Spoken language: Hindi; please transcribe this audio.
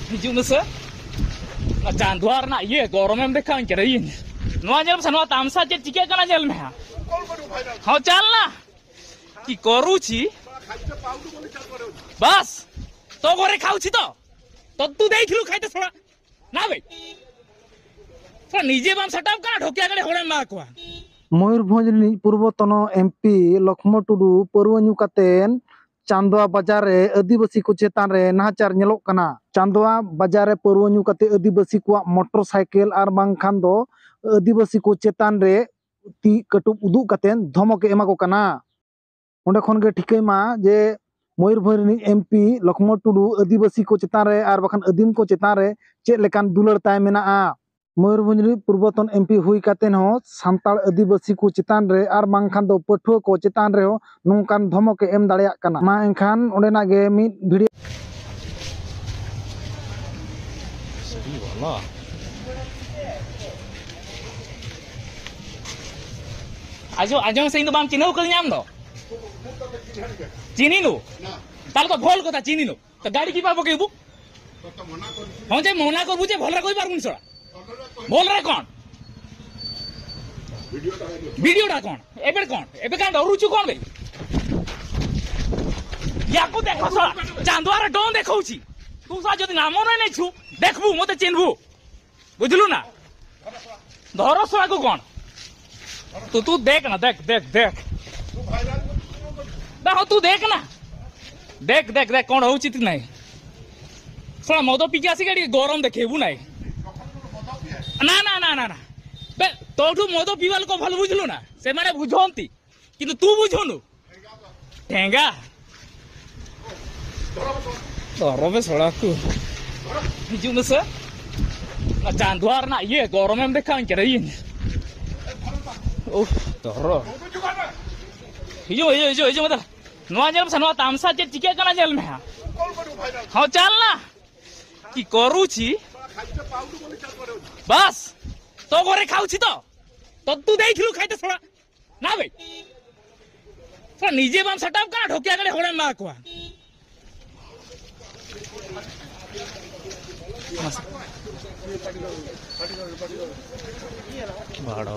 हिजू में से चांदुआर ना ये गरम में देखा करें नवा जल से नवा तामसा चे चिके कना जल में हाँ चल ना कि करू छी बस तो घरे खाऊ छी तो तू देख लू खाइते थोड़ा ना भाई थोड़ा निजे बाम सेटअप करा ढोकिया गले होड़े मा को मयूरभंज पूर्वतन एमपी लक्ष्मण टुडू परुआ ᱧᱩ कातेन चांदोआ बाजार रे आदिवासी को चेतान रे नाचार नेलोक कना चांदोआ बाजार रे परुआ ᱧᱩ काते आदिवासी को मोटरसाइकिल आर बांखान दो आदिवासी को चेतान रे ती कटुब उदुग कातेन धमक एमा को कना ओंडे खन गे ठिकैमा जे मयूरभंज एमपी लक्ष्मण टुडू आदिवासी को चेतान रे आर बखान आदिम को चेतान रे चेद लेकान दुलर ताय मेनाआ मयूरभंज पूर्वतन एमपी हुई कातेन हो सांताल आदिवासी को चेतान रे आर बांखान दो पठुआ को चेतान रे हो नोंकान धमक एम दाड़ेया कना मा एनखान ओंडेना गे मिद भिडियो सही वाला आजो से इन बाम चिन्हौ कर नाम दो चिनी नु ताल तो भोल कथा चिनी नु तो गाड़ी की पाबो केबू हां जे मना करबू जे भलरा कोई पारबुन सरा बोल रहा कौन वीडियोटा कौन एबे कां डरुछु कौन भाई याको देखो सरा चांदुआर डोन देखौ छी तू सा जदी नाम नै छु देखबू मते चिन्हबू बुझलु ना धरो सरा को कौन तू देख ना देख देख देख तू देख ना देख देख देख कौन होची ती नहीं सरा मदो पीके आसी गाड़ी गरम देखेबू नहीं ना ना ना ना ना बे तोठू मदो पीवाल को भल बुझलु ना से माने बुझोंती किंतु तू बुझोनु ठेंगा धरो सड़ा तू हिजू में से चांदुआर ना ये गरम में देखा करें धरो हिजू हिजू हिजू हिजू मतलब नवा जल से नवा तामसा चे चिके कना जल में हाँ चल ना कि करू छी बस तो घरे खाऊ छी तो तू देख लू खाइते थोड़ा ना भाई थोड़ा निजे बाम सेटअप करा ढोकिया गले होड़े मा को भाड़ो